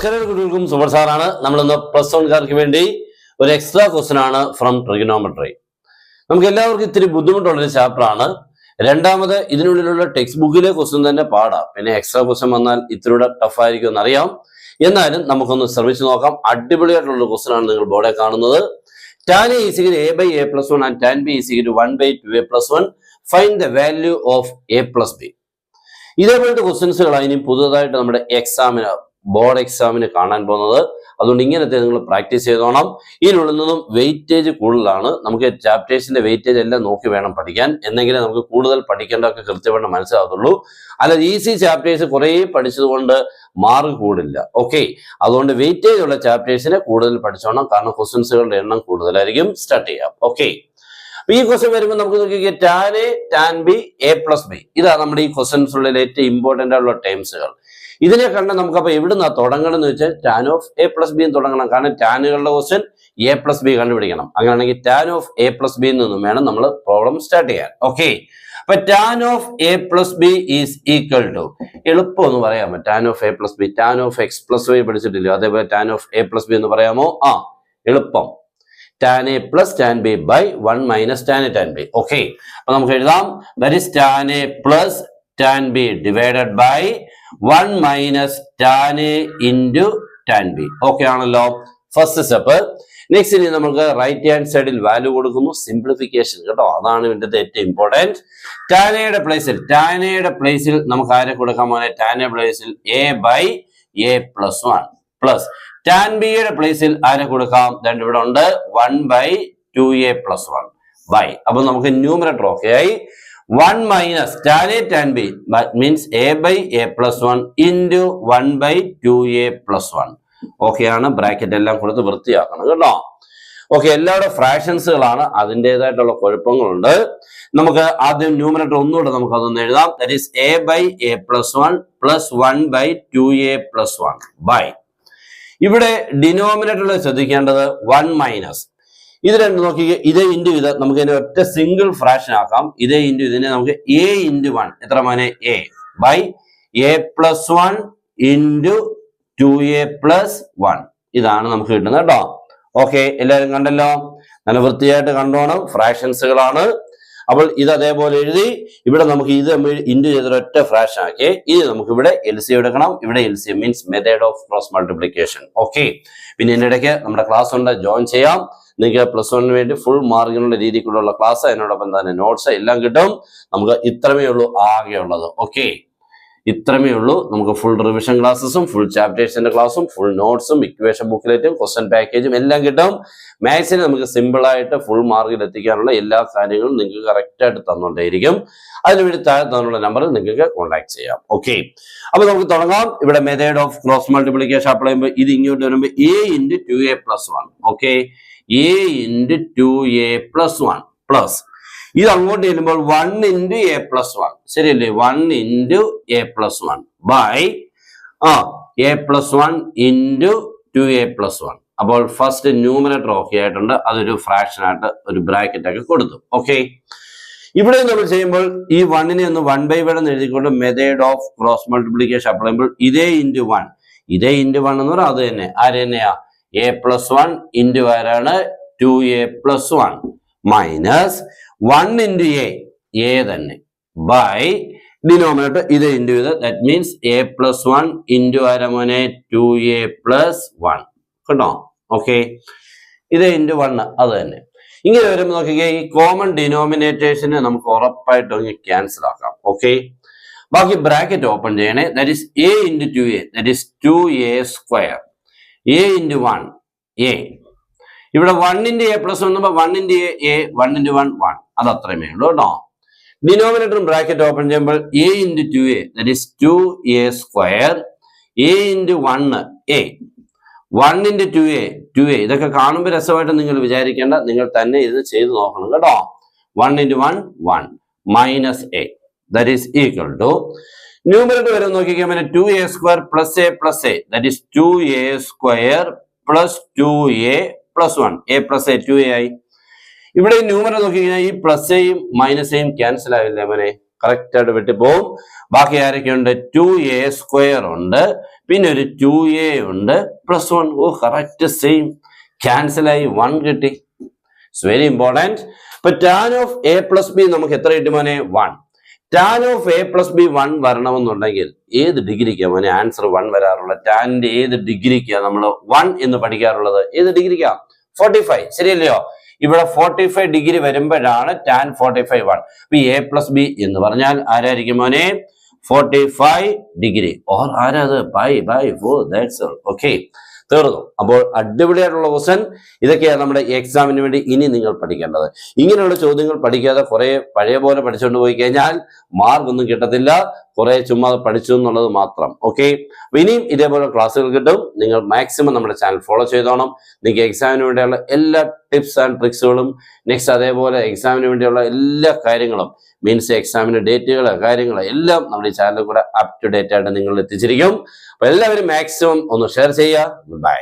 നമസ്കാരം കുട്ടികൾക്കും സൂപ്പർ സാറാണ്. നമ്മളിന്ന് +1കാർക്ക് വേണ്ടി ഒരു എക്സ്ട്രാ ക്വസ്റ്റൻ ആണ് ഫ്രം ട്രിഗണോമെട്രി. നമുക്ക് എല്ലാവർക്കും ഇത്തിരി ബുദ്ധിമുട്ടുള്ളൊരു ചാപ്റ്ററാണ്. രണ്ടാമത് ഇതിനുള്ളിലുള്ള ടെക്സ്റ്റ് ബുക്കിലെ ക്വസ്റ്റൻ തന്നെ പാടാം. പിന്നെ എക്സ്ട്രാ ക്വസ്റ്റൻ വന്നാൽ ഇത്തിരിയുടെ ടഫായിരിക്കും എന്നറിയാം. എന്നാലും നമുക്കൊന്ന് ശ്രമിച്ചു നോക്കാം. അടിപൊളിയായിട്ടുള്ള ക്വസ്റ്റൻ ആണ് നിങ്ങൾ ബോർഡെ കാണുന്നത്. tan a is equal to a by a plus 1 and tan b is equal to 1 by 2a plus 1. Find the value of a plus b. ഇതേപോലത്തെ ക്വസ്റ്റ്യൻസുകളാണ് ഇനി പുതുതായിട്ട് നമ്മുടെ ബോർഡ് എക്സാമിന് കാണാൻ പോകുന്നത്. അതുകൊണ്ട് ഇങ്ങനത്തെ നിങ്ങൾ പ്രാക്ടീസ് ചെയ്തോണം. ഇതിനുള്ളിൽ നിന്നും വെയിറ്റേജ് കൂടുതലാണ്. നമുക്ക് ചാപ്റ്റേഴ്സിന്റെ വെയിറ്റേജ് എല്ലാം നോക്കി വേണം പഠിക്കാൻ. എന്നെങ്കിലും നമുക്ക് കൂടുതൽ പഠിക്കേണ്ടതൊക്കെ കൃത്യമായിട്ട് മനസ്സിലാകത്തുള്ളൂ. അല്ലാതെ ഈസി ചാപ്റ്റേഴ്സ് കുറേ പഠിച്ചതുകൊണ്ട് മാർക്ക് കൂടില്ല. ഓക്കെ, അതുകൊണ്ട് വെയിറ്റേജ് ഉള്ള ചാപ്റ്റേഴ്സിനെ കൂടുതൽ പഠിച്ചോണം. കാരണം ക്വസ്റ്റ്യൻസുകളുടെ എണ്ണം കൂടുതലായിരിക്കും. സ്റ്റാർട്ട് ചെയ്യാം. ഓക്കെ, ഈ ക്വസ്റ്റ്യൻ വരുമ്പോൾ നമുക്ക് നോക്കിയാൽ tan a tan b a plus b, ഇതാണ് നമ്മുടെ ഈ ക്വസ്റ്റ്യൻസുള്ളിൽ ഏറ്റവും ഇമ്പോർട്ടന്റ് ആയിട്ടുള്ള ടേംസുകൾ. ഇതിനെ കണ്ട് നമുക്കപ്പോൾ എവിടുന്നാ തുടങ്ങണം എന്ന് വെച്ചാൽ tan of a plus b തുടങ്ങണം. കാരണം ടാനുകളുടെ ക്വസ്റ്റ്യൻ a plus b കണ്ടുപിടിക്കണം. അങ്ങനെയാണെങ്കിൽ tan of a plus b നിന്നും വേണം നമ്മൾ പ്രോബ്ലം സ്റ്റാർട്ട് ചെയ്യാൻ. ഓക്കെ, അപ്പൊ tan of a plus b is equal to, എളുപ്പം ഒന്ന് പറയാമോ? tan of a plus b, tan of x plus y പഠിച്ചിട്ടില്ലോ? അതേപോലെ tan of a plus b എന്ന് പറയാമോ? എളുപ്പം tan a plus tan b by 1 minus tan a tan b. Okay, അപ്പൊ നമുക്ക് എഴുതാം that is tan a plus tan b divided by 1 minus tan a into tan b. Okay ആണല്ലോ, first step. Next ഇനി നമുക്ക് right hand സൈഡിൽ value കൊടുക്കുന്നു. Simplification കേട്ടോ, അതാണ് ഇതിന്റെ ഏറ്റവും ഇമ്പോർട്ടൻറ്റ്. ടാനയുടെ പ്ലേസിൽ നമുക്ക് ആരെ കൊടുക്കാൻ പോലെ? ടാന പ്ലേസിൽ a by a plus 1 plus tan b യുടെ പ്ലേസിൽ ആരെ കൊടുക്കാം? ഇവിടെ ഉണ്ട് 1 by 2a plus 1 by. അപ്പൊ നമുക്ക് ന്യൂമറേറ്റർ ഓക്കെ ആയി. 1 minus tan a tan b means a by a plus 1 into 1 by 2a plus 1. Okay ആണ്. ബ്രാക്കറ്റ് എല്ലാം കൊടുത്ത് വൃത്തിയാക്കണം കേട്ടോ. ഓക്കെ, എല്ലാവരുടെ ഫ്രാക്ഷൻസുകളാണ്, അതിൻ്റെതായിട്ടുള്ള കുഴപ്പങ്ങളുണ്ട്. നമുക്ക് ആദ്യം ന്യൂമറേറ്റർ ഒന്നുകൂടെ നമുക്ക് അതൊന്ന് എഴുതാം. That is a by a plus 1 plus 1 by 2a plus 1 by. ഇവിടെ ഡിനോമിനേറ്ററിൽ ശ്രദ്ധിക്കേണ്ടത് 1 മൈനസ് ഇത് രണ്ട് നോക്കി, ഇതേ ഇൻറ്റു ഇത് നമുക്ക് ഇതിനെ ഒറ്റ സിംഗിൾ ഫ്രാക്ഷൻ ആക്കാം. ഇതേ ഇൻറ്റു ഇതിനെ നമുക്ക് a into 1 എത്ര മോനെ? a by a plus 1 into 2a plus 1. ഇതാണ് നമുക്ക് കിട്ടുന്നത് കേട്ടോ. ഓക്കെ, എല്ലാവരും കണ്ടല്ലോ? നല്ല വൃത്തിയായിട്ട് കണ്ടോണം. ഫ്രാക്ഷൻസുകളാണ്. അപ്പോൾ ഇത് അതേപോലെ എഴുതി. ഇവിടെ നമുക്ക് ഇത് ഇൻറ്റു ചെയ്തൊരു ഒറ്റ ഫ്രാക്ഷൻ ആക്കി. ഇത് നമുക്ക് ഇവിടെ LCM എടുക്കണം. ഇവിടെ LCM means method of cross multiplication. Okay, പിന്നെ ഇതിൻ്റെ ഇടയ്ക്ക് നമ്മുടെ ക്ലാസ് ഉണ്ട്, ജോയിൻ ചെയ്യാം. നിങ്ങൾക്ക് +1 വേണ്ടി ഫുൾ മാർക്കിനുള്ള രീതിക്കുള്ള ക്ലാസ്, അതിനോടൊപ്പം തന്നെ നോട്ട്സ് എല്ലാം കിട്ടും. നമുക്ക് ഇത്രമേ ഉള്ളൂ ആകെ ഉള്ളത്. ഓക്കെ, ഇത്രമേ ഉള്ളൂ. നമുക്ക് ഫുൾ റിവിഷൻ ക്ലാസ്സസും ഫുൾ ചാപ്റ്റേഴ്സിന്റെ ക്ലാസ്സും ഫുൾ നോട്ട്സും ഇക്വേഷൻ ബുക്ക്ലെറ്റും ക്വസ്റ്റ്യൻ പാക്കേജും എല്ലാം കിട്ടും. മാത്സിന് നമുക്ക് സിമ്പിൾ ആയിട്ട് ഫുൾ മാർക്കിൽ എത്തിക്കാനുള്ള എല്ലാ കാര്യങ്ങളും നിങ്ങൾക്ക് കറക്റ്റ് ആയിട്ട് തന്നുകൊണ്ടേയിരിക്കും. അതിനുവേണ്ടി താഴെ തന്നുള്ള നമ്പറിൽ നിങ്ങൾക്ക് കോൺടാക്ട് ചെയ്യാം. ഓക്കെ, അപ്പൊ നമുക്ക് തുടങ്ങാം. ഇവിടെ method of cross multiplication apply ചെയ്യുമ്പോൾ ഇത് ഇങ്ങോട്ട് വരുമ്പോൾ a into 2a plus 1. Okay, a into 2a plus 1 plus ഇത് അങ്ങോട്ട് ചെല്ലുമ്പോൾ 1 into a plus 1. ശരിയല്ലേ? 1 into a plus 1 by a plus 1 into 2a plus 1. അപ്പോൾ ഫസ്റ്റ് ന്യൂമറേറ്റർ ഓക്കെ ആയിട്ടുണ്ട്. അതൊരു ഫ്രാക്ഷൻ ആയിട്ട് ഒരു ബ്രാക്കറ്റ് ഒക്കെ കൊടുത്തു. ഓക്കെ, ഇവിടെ നമ്മൾ ചെയ്യുമ്പോൾ ഈ 1നെ ഒന്ന് 1 by 1 എന്ന് എഴുതിക്കൊണ്ട് method of cross multiplication apply ചെയ്യുമ്പോൾ ഇതേ ഇൻറ്റു 1 എന്ന് പറഞ്ഞാൽ അത് തന്നെ ആര് തന്നെയാ? a plus 1 into ആരാണ്? 2a plus 1 minus 1 into a തന്നെ by ഡിനോമിനേറ്റർ ഇത് ഇൻറ്റു ഇത്. That means a plus 1 into ആരമോനെ 2a plus 1 കേട്ടോ. ഓക്കെ, ഇത് ഇൻറ്റു 1 അത് തന്നെ. ഇങ്ങനെ വരുമ്പോൾ നോക്കിക്കേ, ഈ കോമൺ ഡിനോമിനേറ്റേഴ്സിനെ നമുക്ക് ഉറപ്പായിട്ടും ക്യാൻസൽ ആക്കാം. ഓക്കെ, ബാക്കി ബ്രാക്കറ്റ് ഓപ്പൺ ചെയ്യണേ. That is a into 2a, that is 2a square. a into 1 a. ഇവിടെ 1 into a plus 1 1 into a 1 into 1 1. അത് അത്രയുമേ ഉള്ളൂ കേട്ടോ. ഡിനോമിനേറ്ററും ബ്രാക്കറ്റ് ഓപ്പൺ ചെയ്യുമ്പോൾ a into 2a, that is 2a square. a into 1 a, 1 into 2a 2a. ഇതൊക്കെ കാണുമ്പോൾ രസമായിട്ട് നിങ്ങൾ വിചാരിക്കേണ്ട, നിങ്ങൾ തന്നെ ഇത് ചെയ്ത് നോക്കണം കേട്ടോ. 1 into 1 1 minus a, that is equal to numerator വരെ നോക്കിക്കാൻ പറ്റും 2a square plus a, that is 2a square plus 2a plus 1. a plus a 2a ആയി. ഇവിടെ ന്യൂമറേറ്റർ നോക്കിക്കഴിഞ്ഞാൽ ഈ പ്ലസ് എയും മൈനസ് എയും ക്യാൻസൽ ആവില്ലേ മോനെ? കറക്റ്റ് ആയിട്ട് വെട്ടിപ്പോവും. ബാക്കി ആരൊക്കെയുണ്ട്? 2a² ഉണ്ട്, പിന്നെ ഒരു 2a ഉണ്ട്, +1. ഓ കറക്റ്റ് സെയിം, ക്യാൻസൽ ആയി 1 കിട്ടി. It's very important. ഇപ്പൊ tan of a plus b നമുക്ക് എത്ര കിട്ടി മോനെ? 1. tan of a plus b 1 വരണമെന്നുണ്ടെങ്കിൽ ഏത് ഡിഗ്രിക്കാ മോനെ ആൻസർ 1 വരാറുള്ളത്? ടാനിന്റെ ഏത് ഡിഗ്രിക്കാ നമ്മൾ 1 എന്ന് പഠിക്കാറുള്ളത്? ഏത് ഡിഗ്രിക്കാ? 45, ശരിയല്ലയോ? ഇവിടെ 45 ഡിഗ്രി വരുമ്പോഴാണ് tan 45 1. അപ്പൊ a plus b എന്ന് പറഞ്ഞാൽ ആരായിരിക്കും മോനെ? 45 ഡിഗ്രി. ഓർ ആരാത്? ബൈ 4. That's all. ഓക്കെ, തീർന്നു. അപ്പോൾ അടിപൊളിയായിട്ടുള്ള ക്വസ്റ്റൻ ഇതൊക്കെയാണ് നമ്മുടെ എക്സാമിന് വേണ്ടി ഇനി നിങ്ങൾ പഠിക്കേണ്ടത്. ഇങ്ങനെയുള്ള ചോദ്യങ്ങൾ പഠിക്കാതെ കുറെ പഴയ പോലെ പഠിച്ചുകൊണ്ട് പോയി കഴിഞ്ഞാൽ മാർക്കൊന്നും കിട്ടത്തില്ല. കുറെ ചുമ്മാ പഠിച്ചു എന്നുള്ളത് മാത്രം. ഓക്കെ, അപ്പൊ ഇനിയും ഇതേപോലെ ക്ലാസ്സുകൾ കിട്ടും. നിങ്ങൾ മാക്സിമം നമ്മുടെ ചാനൽ ഫോളോ ചെയ്തോണം. നിങ്ങൾക്ക് എക്സാമിന് വേണ്ടിയുള്ള എല്ലാ ടിപ്സ് ആൻഡ് ട്രിക്സുകളും, നെക്സ്റ്റ് അതേപോലെ എക്സാമിന് വേണ്ടിയുള്ള എല്ലാ കാര്യങ്ങളും, മീൻസ് എക്സാമിന്റെ ഡേറ്റുകൾ, കാര്യങ്ങൾ എല്ലാം നമ്മുടെ ഈ ചാനലിൽ കൂടെ അപ് ടു ഡേറ്റ് ആയിട്ട് നിങ്ങൾ എത്തിച്ചിരിക്കും. അപ്പൊ എല്ലാവരും മാക്സിമം ഒന്ന് ഷെയർ ചെയ്യുക. ബൈ.